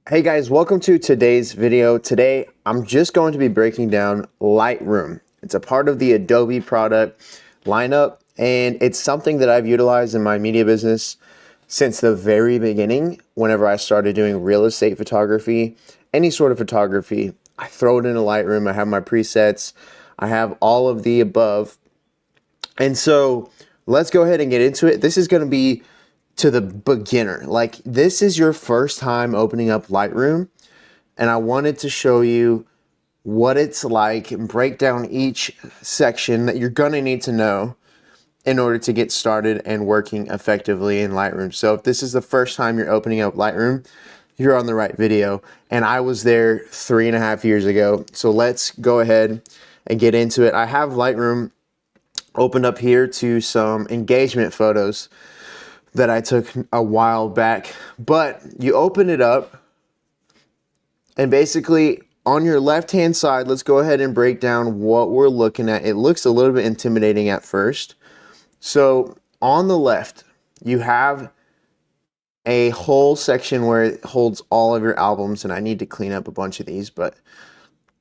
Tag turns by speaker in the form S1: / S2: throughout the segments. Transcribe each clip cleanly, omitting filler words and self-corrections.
S1: Hey guys, welcome to today's video. Today, I'm just going to be breaking down Lightroom. It's a part of the Adobe product lineup, and it's something that I've utilized in my media business since the very beginning. Whenever I started doing real estate photography, any sort of photography, I throw it into Lightroom. I have my presets. I have all of the above. And so let's go ahead and get into it. This is going to be to the beginner. Like, this is your first time opening up Lightroom, and I wanted to show you what it's like and break down each section that you're going to need to know in order to get started and working effectively in Lightroom. So if this is the first time you're opening up Lightroom, you're on the right video. And I was there 3.5 years ago. So let's go ahead and get into it. I have Lightroom opened up here to some engagement photos that I took a while back, but you open it up and basically on your left hand side, let's go ahead and break down what we're looking at. It looks a little bit intimidating at first. So on the left, you have a whole section where it holds all of your albums, and I need to clean up a bunch of these, but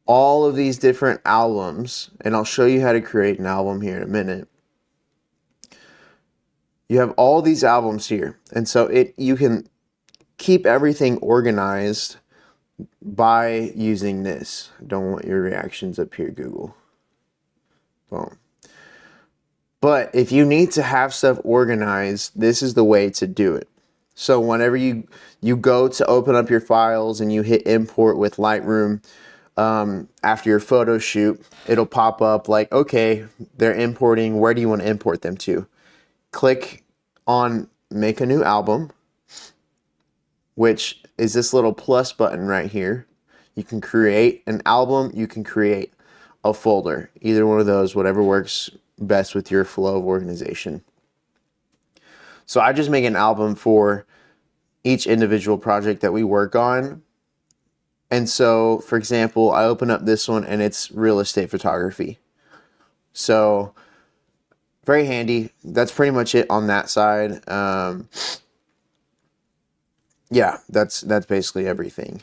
S1: all of these different albums, and I'll show you how to create an album here in a minute. You have all these albums here, and so you can keep everything organized by using this. Don't want your reactions up here, Google. Boom. But if you need to have stuff organized, this is the way to do it. So whenever you go to open up your files and you hit import with Lightroom, after your photo shoot, it'll pop up like, okay, they're importing. Where do you want to import them to? Click on make a new album, which is this little plus button right here. You can create an album, you can create a folder, either one of those, whatever works best with your flow of organization. So I just make an album for each individual project that we work on. And so, for example, I open up this one and it's real estate photography. So very handy. That's pretty much it on that side. Yeah, that's basically everything.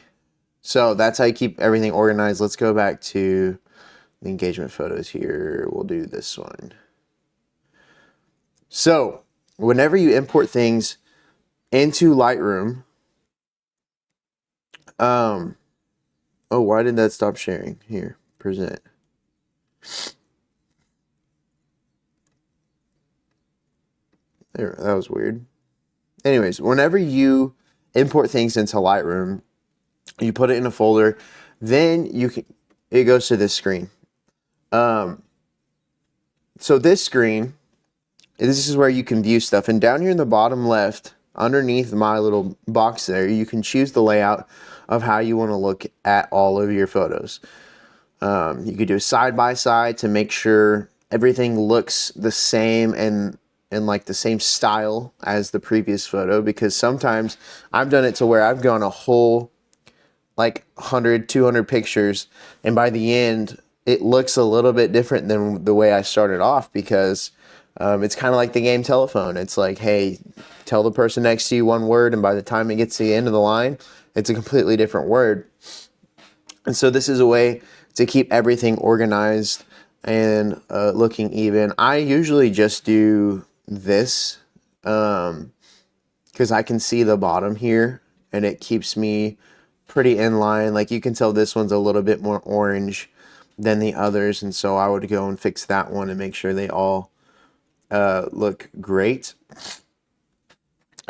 S1: So that's how you keep everything organized. Let's go back to the engagement photos here. We'll do this one. So whenever you import things into Lightroom, oh, why did that stop sharing? Here, present. There, that was weird. Anyways, whenever you import things into Lightroom, you put it in a folder, then it goes to this screen. So this screen, this is where you can view stuff. And down here in the bottom left, underneath my little box there, you can choose the layout of how you want to look at all of your photos. You could do a side by side to make sure everything looks the same and like the same style as the previous photo, because sometimes I've done it to where I've gone a whole like 100, 200 pictures, and by the end it looks a little bit different than the way I started off, because it's kind of like the game telephone. It's like, hey, tell the person next to you one word, and by the time it gets to the end of the line, it's a completely different word. And so this is a way to keep everything organized and looking even. I usually just do this because I can see the bottom here, and it keeps me pretty in line. Like, you can tell this one's a little bit more orange than the others, and so I would go and fix that one and make sure they all look great.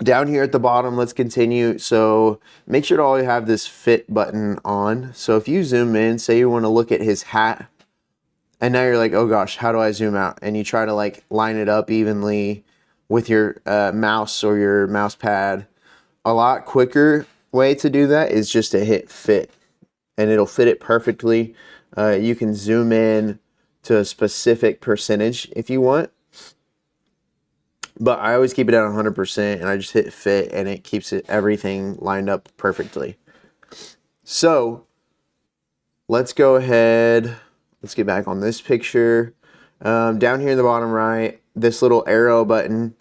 S1: Down here at the bottom, let's continue. So make sure to always have this fit button on. So if you zoom in, say you want to look at his hat, and now you're like, oh gosh, how do I zoom out? And you try to like line it up evenly with your mouse or your mouse pad. A lot quicker way to do that is just to hit fit, and it'll fit it perfectly. You can zoom in to a specific percentage if you want, but I always keep it at 100%, and I just hit fit, and it keeps everything lined up perfectly. So let's go ahead. Let's get back on this picture. Down here in the bottom right, this little arrow button.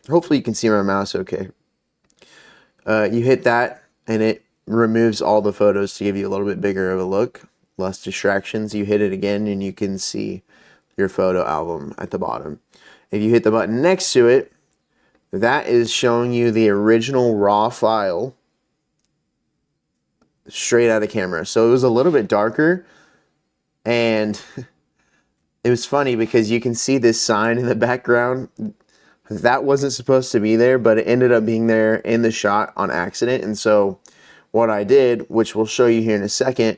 S1: Hopefully you can see my mouse okay. You hit that, and it removes all the photos to give you a little bit bigger of a look, less distractions. You hit it again and you can see your photo album at the bottom. If you hit the button next to it, that is showing you the original raw file straight out of camera. So it was a little bit darker, and it was funny because you can see this sign in the background. That wasn't supposed to be there, but it ended up being there in the shot on accident. And so what I did, which we'll show you here in a second,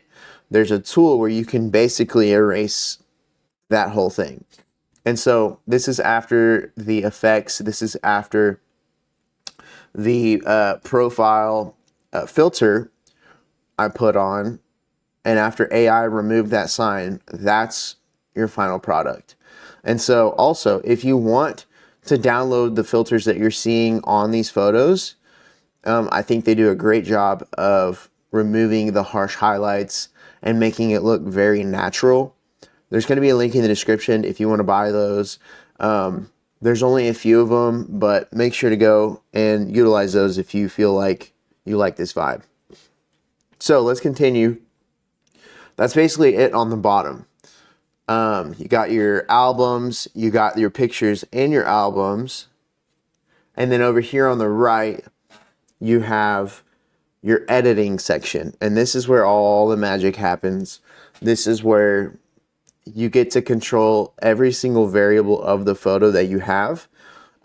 S1: there's a tool where you can basically erase that whole thing. And so this is after the effects. This is after the profile filter I put on. And after AI removed that sign, that's your final product. And so also, if you want to download the filters that you're seeing on these photos, I think they do a great job of removing the harsh highlights and making it look very natural. There's going to be a link in the description if you want to buy those. There's only a few of them, but make sure to go and utilize those if you feel like you like this vibe. So let's continue. That's basically it on the bottom. You got your albums, you got your pictures in your albums, and then over here on the right, you have your editing section. And this is where all the magic happens. This is where you get to control every single variable of the photo that you have.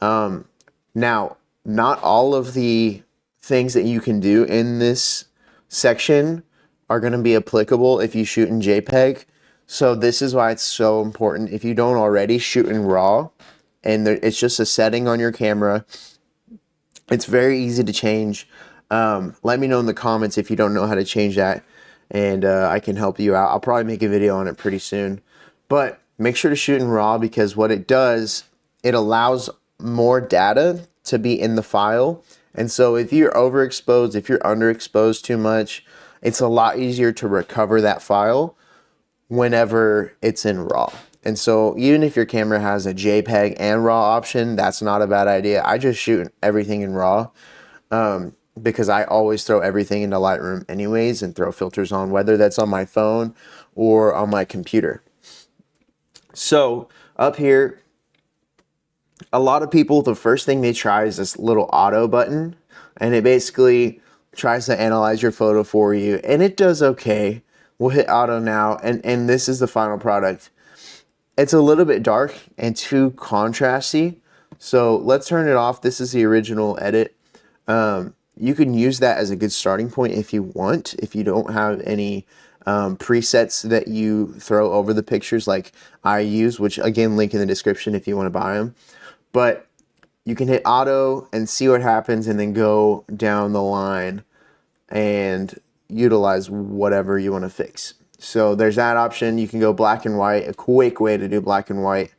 S1: Now, not all of the things that you can do in this section are going to be applicable if you shoot in JPEG. So this is why it's so important. If you don't already, shoot in RAW, and it's just a setting on your camera. It's very easy to change. Let me know in the comments if you don't know how to change that, and I can help you out. I'll probably make a video on it pretty soon. But make sure to shoot in RAW, because what it does, it allows more data to be in the file. And so if you're overexposed, if you're underexposed too much, it's a lot easier to recover that file whenever it's in RAW. And so even if your camera has a JPEG and RAW option, that's not a bad idea. I just shoot everything in RAW because I always throw everything into Lightroom anyways and throw filters on, whether that's on my phone or on my computer. So up here, a lot of people, the first thing they try is this little auto button, and it basically tries to analyze your photo for you, and it does okay. We'll hit auto now, and this is the final product. It's a little bit dark and too contrasty, so let's turn it off. This is the original edit. You can use that as a good starting point if you want, if you don't have any presets that you throw over the pictures like I use, which again, link in the description if you want to buy them. But you can hit auto and see what happens, and then go down the line and utilize whatever you want to fix. So there's that option. You can go black and white, a quick way to do black and white.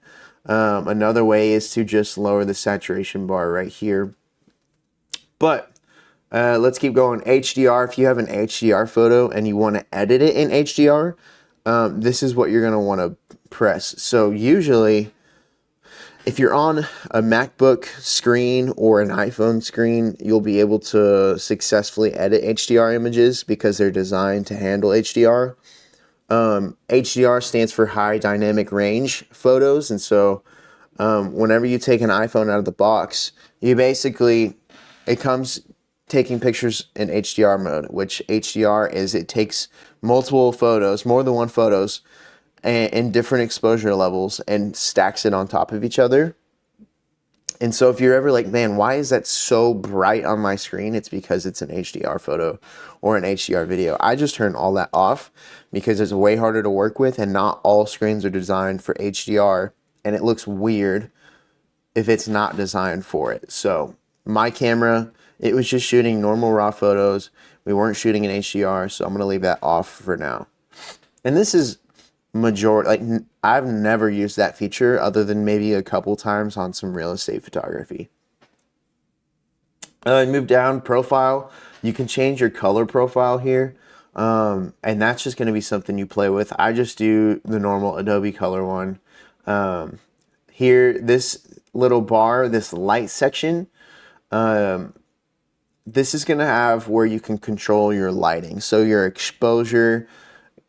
S1: Another way is to just lower the saturation bar right here. But let's keep going. HDR, if you have an HDR photo and you want to edit it in HDR, this is what you're going to want to press. So usually, if you're on a MacBook screen or an iPhone screen, you'll be able to successfully edit HDR images because they're designed to handle HDR. HDR stands for high dynamic range photos, and so whenever you take an iPhone out of the box, you basically, it comes taking pictures in HDR mode, which HDR is, it takes multiple photos, more than one photos, in different exposure levels, and stacks it on top of each other. And so if you're ever like, man, why is that so bright on my screen? It's because it's an HDR photo or an HDR video. I just turn all that off because it's way harder to work with, and not all screens are designed for HDR, and it looks weird if it's not designed for it. So my camera, it was just shooting normal RAW photos. We weren't shooting in HDR, so I'm going to leave that off for now. And this is like, I've never used that feature other than maybe a couple times on some real estate photography. Move down, profile. You can change your color profile here, and that's just going to be something you play with. I just do the normal Adobe color one. Here, this little bar, this light section, this is going to have where you can control your lighting. So your exposure,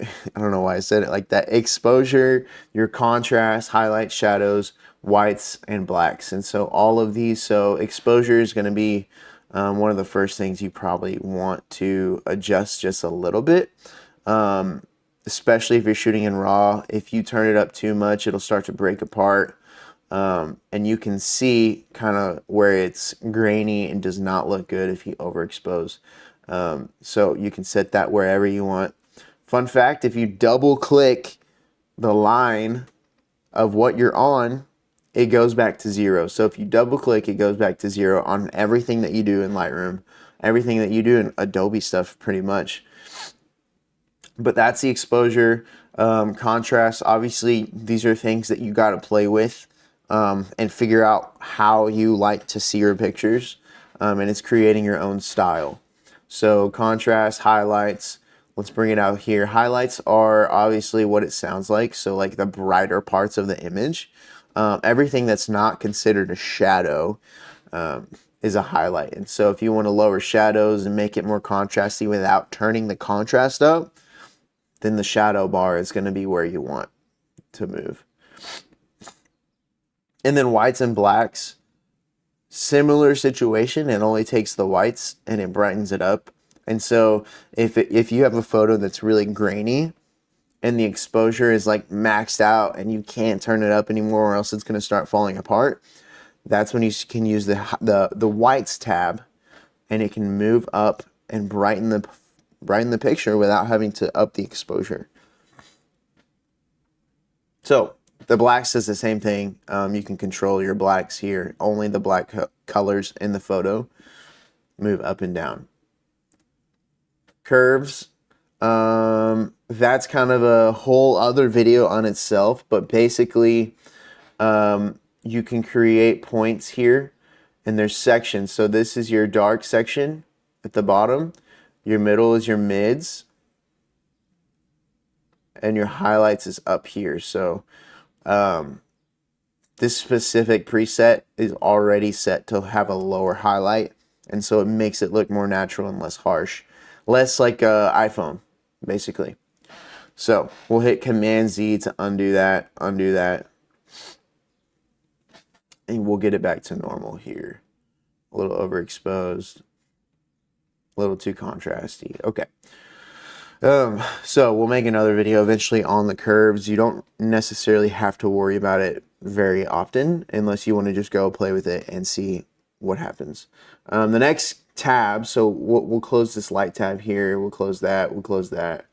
S1: I don't know why I said it like that, exposure, your contrast, highlights, shadows, whites, and blacks. And so all of these, so exposure is going to be one of the first things you probably want to adjust just a little bit. Especially if you're shooting in RAW. If you turn it up too much, it'll start to break apart. And you can see kind of where it's grainy and does not look good if you overexpose. So you can set that wherever you want. Fun fact, if you double click the line of what you're on, it goes back to 0. So if you double click, it goes back to 0 on everything that you do in Lightroom, everything that you do in Adobe stuff pretty much. But that's the exposure. Contrast, obviously these are things that you got to play with and figure out how you like to see your pictures, and it's creating your own style. So contrast, highlights, let's bring it out here. Highlights are obviously what it sounds like, so like the brighter parts of the image. Everything that's not considered a shadow is a highlight. And so if you want to lower shadows and make it more contrasty without turning the contrast up, then the shadow bar is going to be where you want to move. And then whites and blacks, similar situation. It only takes the whites and it brightens it up. And so if you have a photo that's really grainy and the exposure is like maxed out and you can't turn it up anymore or else it's going to start falling apart, that's when you can use the whites tab, and it can move up and brighten the picture without having to up the exposure. So the blacks does the same thing. You can control your blacks here. Only the black colors in the photo move up and down. Curves, that's kind of a whole other video on itself, but basically you can create points here, and there's sections. So this is your dark section at the bottom. Your middle is your mids, and your highlights is up here. So this specific preset is already set to have a lower highlight, and so it makes it look more natural and less harsh, less like a iPhone, basically. So we'll hit Command Z to undo that, and we'll get it back to normal here. A little overexposed, a little too contrasty. Okay. So we'll make another video eventually on the curves. You don't necessarily have to worry about it very often unless you want to just go play with it and see what happens. The next tab, so we'll close this light tab here. We'll close that. We'll close that.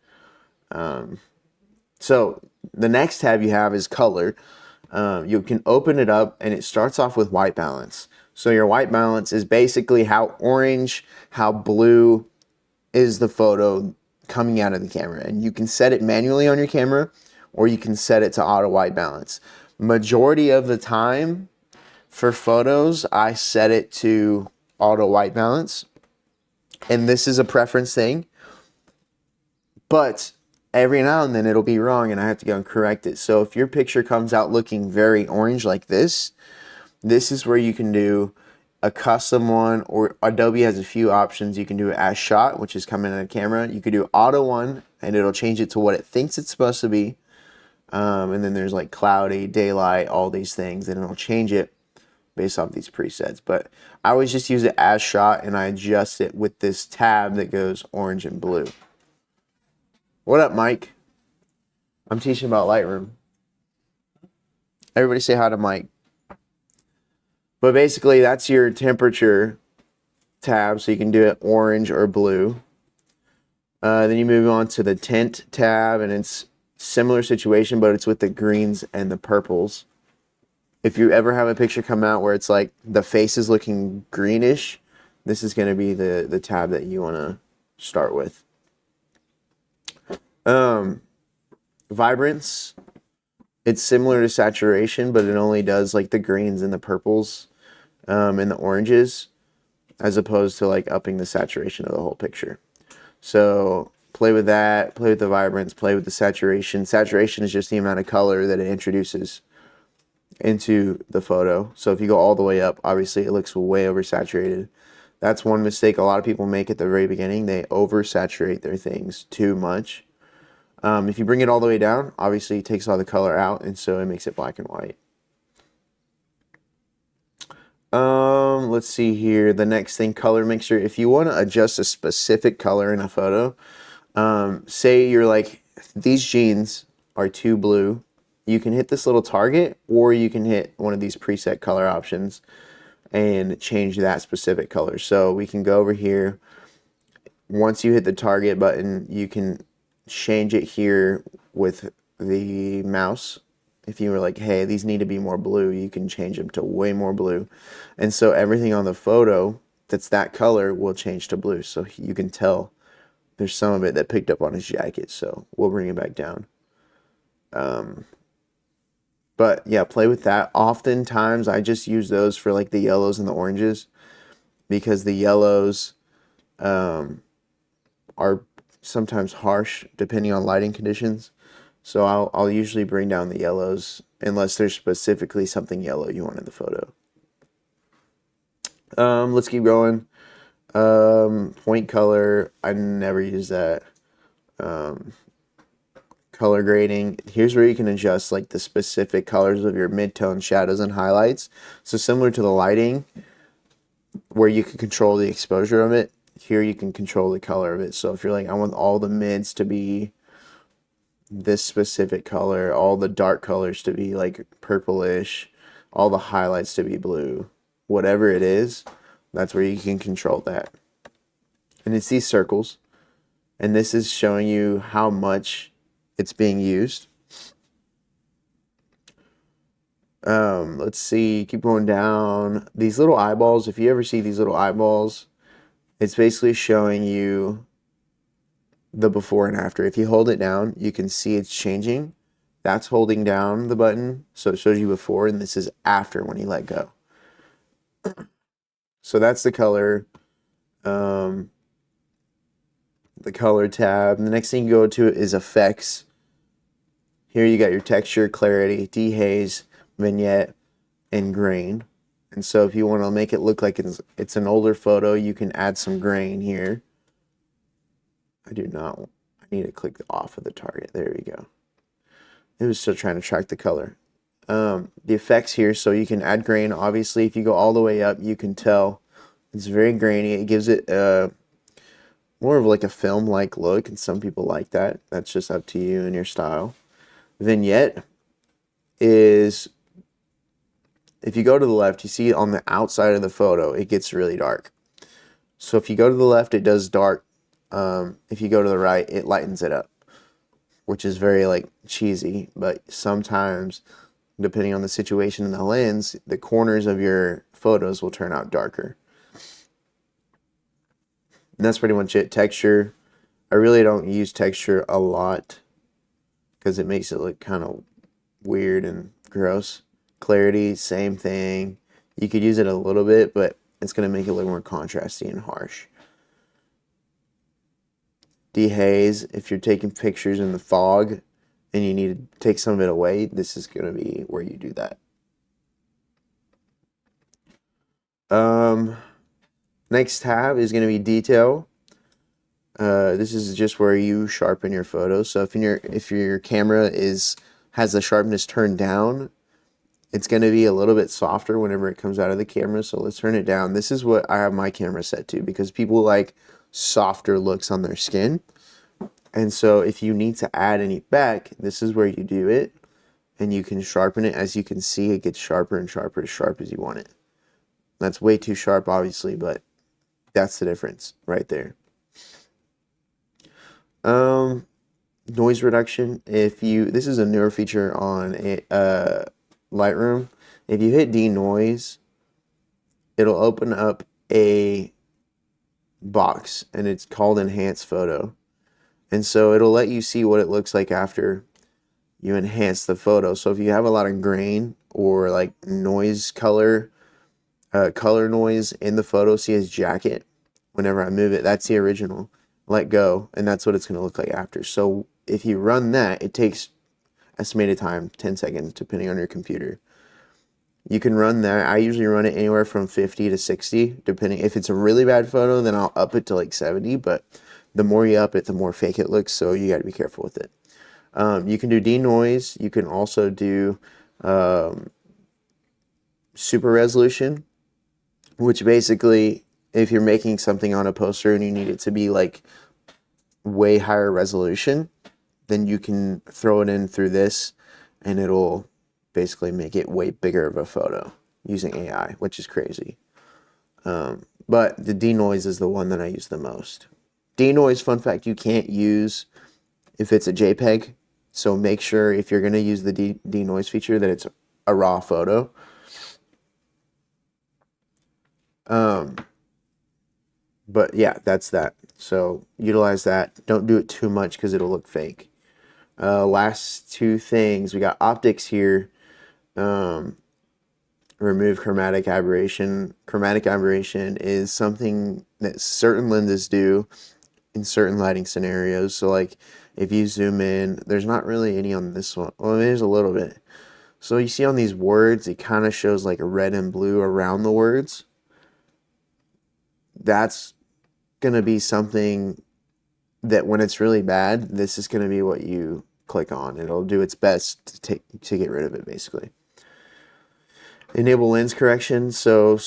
S1: So the next tab you have is color. You can open it up, and it starts off with white balance. So your white balance is basically how orange, how blue is the photo coming out of the camera. And you can set it manually on your camera, or you can set it to auto white balance. Majority of the time for photos, I set it to auto white balance. And this is a preference thing. But every now and then it'll be wrong and I have to go and correct it. So if your picture comes out looking very orange like this is where you can do a custom one, or Adobe has a few options. You can do it as shot, which is coming in a camera. You could do auto one, and it'll change it to what it thinks it's supposed to be. And then there's like cloudy, daylight, all these things, and it'll change it based off these presets. But I always just use it as shot, and I adjust it with this tab that goes orange and blue. What up, Mike? I'm teaching about Lightroom. Everybody say hi to Mike. But basically, that's your temperature tab, so you can do it orange or blue. Then you move on to the tint tab, and it's similar situation, but it's with the greens and the purples. If you ever have a picture come out where it's like the face is looking greenish, this is going to be the tab that you want to start with. Vibrance, it's similar to saturation, but it only does like the greens and the purples and the oranges, as opposed to like upping the saturation of the whole picture. So play with that, play with the vibrance, play with the saturation. Saturation is just the amount of color that it introduces into the photo. So if you go all the way up, obviously it looks way oversaturated. That's one mistake a lot of people make at the very beginning. They oversaturate their things too much. If you bring it all the way down, obviously it takes all the color out, and so it makes it black and white. Let's see here. The next thing, color mixer. If you want to adjust a specific color in a photo, say you're like, these jeans are too blue, you can hit this little target, or you can hit one of these preset color options and change that specific color. So we can go over here. Once you hit the target button, you can change it here with the mouse. If you were like, hey, these need to be more blue, you can change them to way more blue. And so everything on the photo that's that color will change to blue. So you can tell there's some of it that picked up on his jacket. So we'll bring it back down. But yeah, play with that. Oftentimes I just use those for like the yellows and the oranges, because the yellows are sometimes harsh depending on lighting conditions. So I'll usually bring down the yellows unless there's specifically something yellow you want in the photo. Let's keep going. Point color, I never use that. Color grading, here's where you can adjust like the specific colors of your midtone, shadows, and highlights. So similar to the lighting, where you can control the exposure of it, here you can control the color of it. So if you're like, I want all the mids to be this specific color, all the dark colors to be like purplish, all the highlights to be blue, whatever it is, that's where you can control that. And it's these circles, and this is showing you how much it's being used. Let's see, keep going down. These little eyeballs, if you ever see these little eyeballs, it's basically showing you the before and after. If you hold it down, you can see it's changing. That's holding down the button, so it shows you before, and this is after when you let go. So that's the color tab. The next thing you go to is effects. Here you got your texture, clarity, dehaze, vignette, and grain. And so if you want to make it look like it's an older photo, you can add some grain here. I need to click off of the target. There we go. It was still trying to track the color. The effects here, so you can add grain. Obviously, if you go all the way up, you can tell it's very grainy. It gives it more of like a film-like look, and some people like that. That's just up to you and your style. Vignette is, if you go to the left, you see on the outside of the photo, it gets really dark. So if you go to the left, it does dark. If you go to the right, it lightens it up, which is very like cheesy, but sometimes depending on the situation and the lens, the corners of your photos will turn out darker. And that's pretty much it. Texture, I really don't use texture a lot because it makes it look kind of weird and gross. Clarity, same thing. You could use it a little bit, but it's going to make it look more contrasty and harsh. Dehaze, if you're taking pictures in the fog and you need to take some of it away, this is going to be where you do that. Next tab is going to be detail. This is just where you sharpen your photos. So if your camera has the sharpness turned down, it's going to be a little bit softer whenever it comes out of the camera. So let's turn it down. This is what I have my camera set to, because people like softer looks on their skin. And so if you need to add any back, this is where you do it, and you can sharpen it. As you can see, it gets sharper and sharper, as sharp as you want it. That's way too sharp, obviously, but that's the difference right there. Noise reduction. This is a newer feature on Lightroom. If you hit denoise, it'll open up a box, and it's called enhance photo. And so it'll let you see what it looks like after you enhance the photo. So if you have a lot of grain or like noise color noise in the photo, see his jacket, whenever I move it, that's the original. Let go, and that's what it's going to look like after. So if you run that, it takes estimated time 10 seconds depending on your computer. You can run that. I usually run it anywhere from 50 to 60, depending. If it's a really bad photo, then I'll up it to like 70, but the more you up it, the more fake it looks, so you got to be careful with it. You can do denoise. You can also do super resolution, which basically, if you're making something on a poster and you need it to be like way higher resolution, then you can throw it in through this and it'll basically make it way bigger of a photo using AI, which is crazy. But the denoise is the one that I use the most. Denoise, fun fact, you can't use if it's a JPEG. So make sure if you're going to use the denoise feature that it's a raw photo. But yeah, that's that. So utilize that. Don't do it too much because it'll look fake. Last two things, we got optics here. Remove chromatic aberration. Chromatic aberration is something that certain lenses do in certain lighting scenarios. So like if you zoom in, there's not really any on this one. Well, there's a little bit. So you see on these words, it kind of shows like a red and blue around the words. That's going to be something that when it's really bad, this is going to be what you click on. It'll do its best to get rid of it, basically. Enable lens correction. So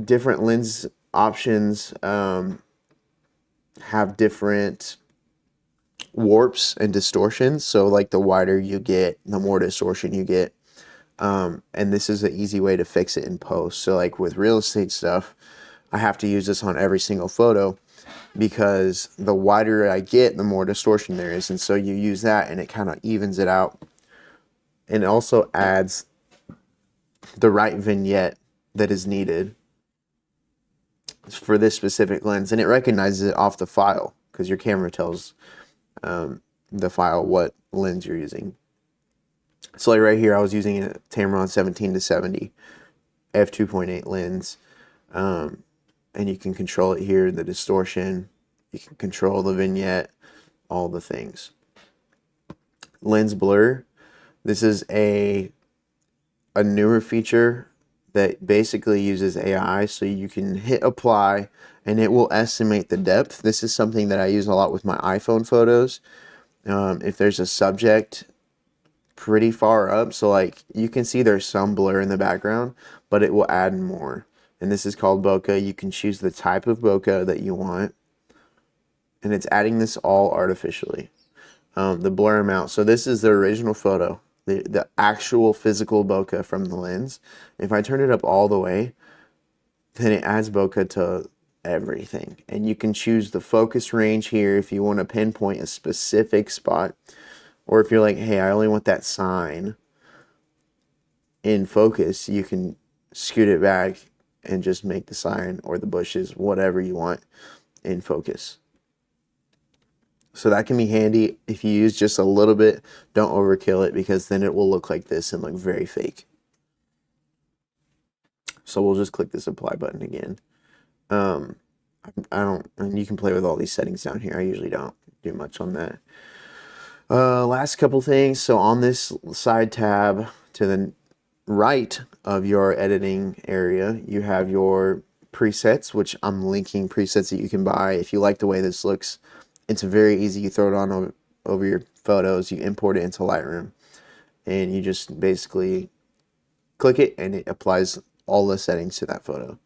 S1: different lens options have different warps and distortions. So like the wider you get, the more distortion you get. And this is an easy way to fix it in post. So like with real estate stuff, I have to use this on every single photo because the wider I get, the more distortion there is. And so you use that and it kind of evens it out. And it also adds the right vignette that is needed for this specific lens. And it recognizes it off the file because your camera tells the file what lens you're using. So like right here, I was using a Tamron 17-70 f2.8 lens. And you can control it here, the distortion, you can control the vignette, all the things. Lens blur, this is a newer feature that basically uses AI, so you can hit apply and it will estimate the depth. This is something that I use a lot with my iPhone photos. If there's a subject pretty far up, so like you can see there's some blur in the background, but it will add more. And this is called bokeh. You can choose the type of bokeh that you want. And it's adding this all artificially. The blur amount. So this is the original photo, the actual physical bokeh from the lens. If I turn it up all the way, then it adds bokeh to everything. And you can choose the focus range here if you want to pinpoint a specific spot. Or if you're like, hey, I only want that sign in focus, you can scoot it back and just make the sign or the bushes, whatever you want, in focus. So that can be handy if you use just a little bit. Don't overkill it because then it will look like this and look very fake. So we'll just click this apply button again. I don't, and you can play with all these settings down here. I usually don't do much on that. Last couple things. So on this side tab to the right of your editing area, you have your presets, which I'm linking presets that you can buy. If you like the way this looks, it's very easy. You throw it on over your photos, you import it into Lightroom, and you just basically click it and it applies all the settings to that photo.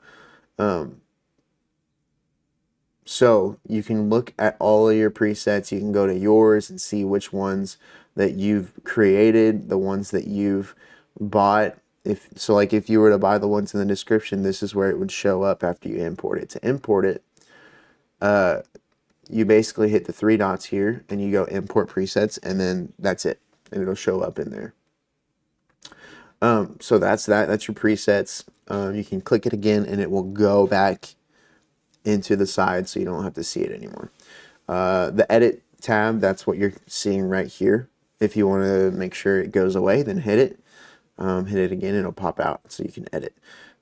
S1: So you can look at all of your presets. You can go to yours and see which ones that you've created, the ones that you've bought. So like if you were to buy the ones in the description, this is where it would show up after you import it. To import it, you basically hit the three dots here and you go import presets, and then that's it. And it'll show up in there. So that's your presets. You can click it again and it will go back into the side so you don't have to see it anymore. The edit tab, that's what you're seeing right here. If you want to make sure it goes away, then hit it. Hit it again, it'll pop out so you can edit.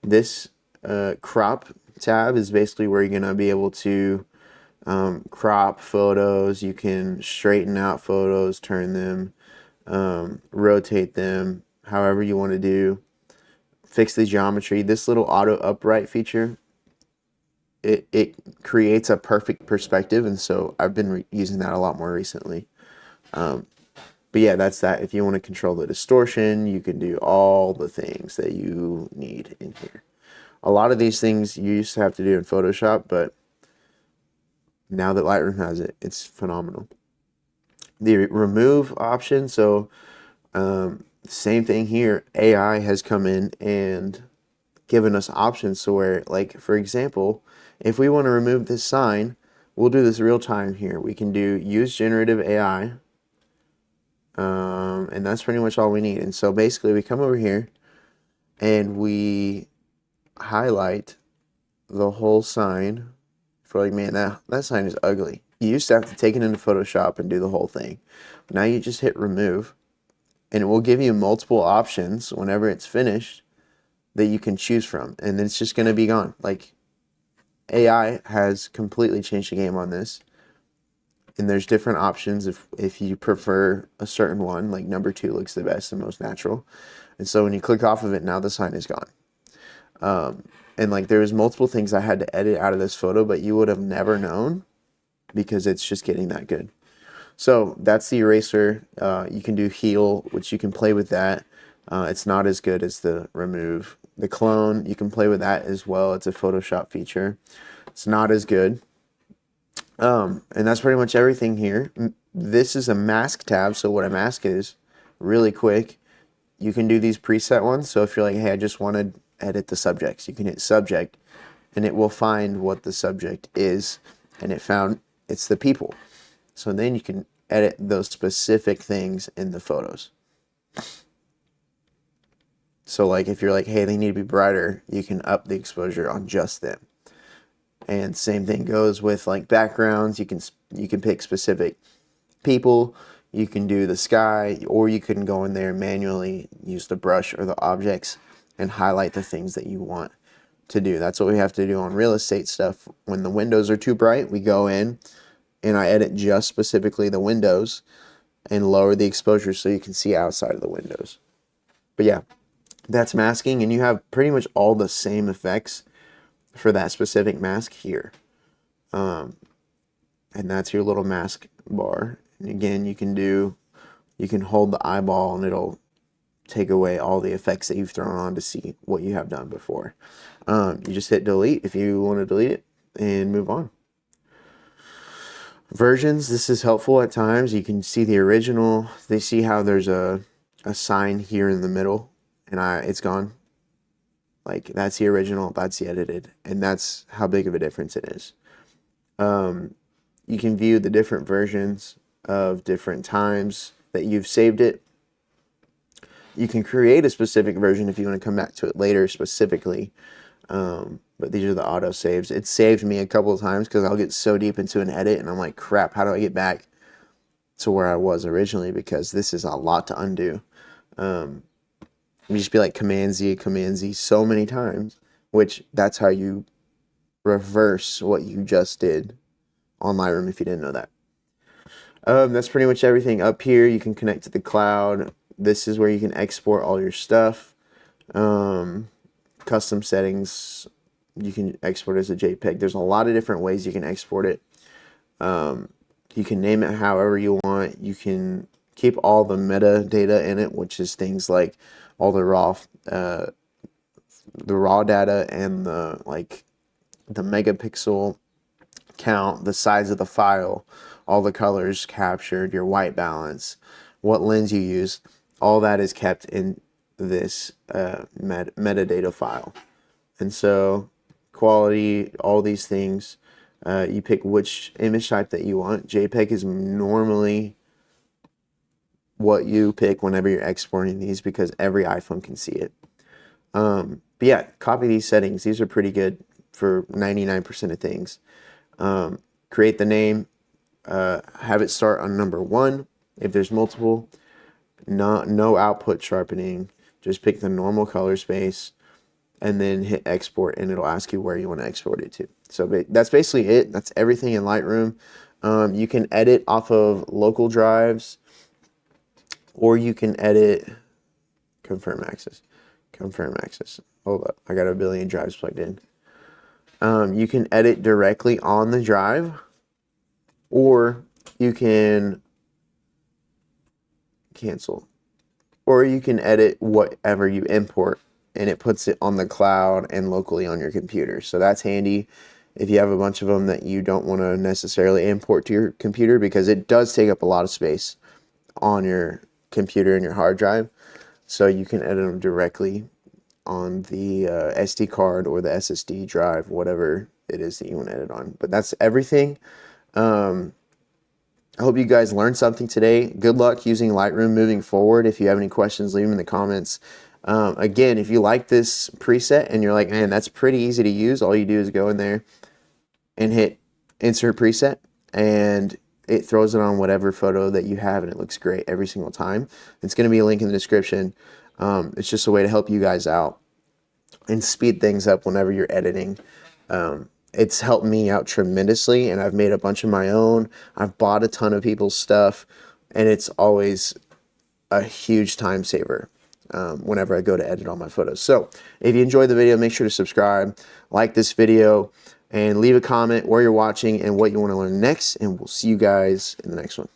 S1: This crop tab is basically where you're going to be able to crop photos. You can straighten out photos, turn them, rotate them, however you want to do fix the geometry. This little auto upright feature, it creates a perfect perspective, and so I've been using that a lot more recently. But yeah, that's that. If you want to control the distortion, you can do all the things that you need in here. A lot of these things you used to have to do in Photoshop, but now that Lightroom has it, it's phenomenal. The remove option, so same thing here. AI has come in and given us options so where, like, for example, if we want to remove this sign, we'll do this real time here. We can do use generative AI, and that's pretty much all we need. And so basically we come over here and we highlight the whole sign. For like, man, that sign is ugly. You used to have to take it into Photoshop and do the whole thing. Now you just hit remove, and it will give you multiple options whenever it's finished that you can choose from, and then it's just going to be gone. Like, AI has completely changed the game on this, and there's different options if you prefer a certain one. Like number 2 looks the best and most natural, and so when you click off of it, now the sign is gone. And like, there was multiple things I had to edit out of this photo, but you would have never known because it's just getting that good. So that's the eraser. You can do heal, which you can play with that. It's not as good as the remove. The clone, you can play with that as well. It's a Photoshop feature. It's not as good. And that's pretty much everything here. This is a mask tab. So what a mask is, really quick, you can do these preset ones. So if you're like, hey, I just want to edit the subjects, you can hit subject and it will find what the subject is, and it's the people. So then you can edit those specific things in the photos. So like, if you're like, hey, they need to be brighter, you can up the exposure on just them. And same thing goes with like backgrounds. You can pick specific people. You can do the sky, or you can go in there and manually use the brush or the objects and highlight the things that you want to do. That's what we have to do on real estate stuff. When the windows are too bright, we go in and I edit just specifically the windows and lower the exposure so you can see outside of the windows. But yeah, that's masking, and you have pretty much all the same effects for that specific mask here. And that's your little mask bar. And again, you can hold the eyeball and it'll take away all the effects that you've thrown on to see what you have done before. You just hit delete if you want to delete it and move on. Versions, this is helpful at times. You can see the original. They see how there's a sign here in the middle, and it's gone. Like, that's the original, that's the edited, and that's how big of a difference it is. You can view the different versions of different times that you've saved it. You can create a specific version if you want to come back to it later specifically. But these are the auto saves. It saved me a couple of times because I'll get so deep into an edit and I'm like, crap, how do I get back to where I was originally? Because this is a lot to undo. You just be like Command Z so many times, which that's how you reverse what you just did on Lightroom if you didn't know that. That's pretty much everything. Up here, you can connect to the cloud. This is where you can export all your stuff. Custom settings, you can export as a JPEG. There's a lot of different ways you can export it. You can name it however you want. You can keep all the metadata in it, which is things like all the raw data and the megapixel count, the size of the file, all the colors captured, your white balance, what lens you use. All that is kept in this metadata file. And so quality, all these things, you pick which image type that you want. JPEG is normally what you pick whenever you're exporting these because every iPhone can see it. But yeah, copy these settings. These are pretty good for 99% of things. Create the name, have it start on number 1. If there's multiple, no output sharpening, just pick the normal color space and then hit export, and it'll ask you where you want to export it to. So that's basically it. That's everything in Lightroom. You can edit off of local drives, or you can edit, confirm access. Confirm access. Hold up, I got a billion drives plugged in. You can edit directly on the drive, or you can cancel, or you can edit whatever you import and it puts it on the cloud and locally on your computer. So that's handy if you have a bunch of them that you don't want to necessarily import to your computer, because it does take up a lot of space on your computer and your hard drive. So you can edit them directly on the SD card or the SSD drive, whatever it is that you want to edit on. But that's everything. I hope you guys learned something today. Good luck using Lightroom moving forward. If you have any questions, leave them in the comments. Again, if you like this preset and you're like, man, that's pretty easy to use, all you do is go in there and hit insert preset, and it throws it on whatever photo that you have, and it looks great every single time. It's going to be a link in the description. It's just a way to help you guys out and speed things up whenever you're editing. It's helped me out tremendously, and I've made a bunch of my own. I've bought a ton of people's stuff, and it's always a huge time saver whenever I go to edit all my photos. So if you enjoyed the video, make sure to subscribe, like this video, and leave a comment where you're watching and what you want to learn next, and we'll see you guys in the next one.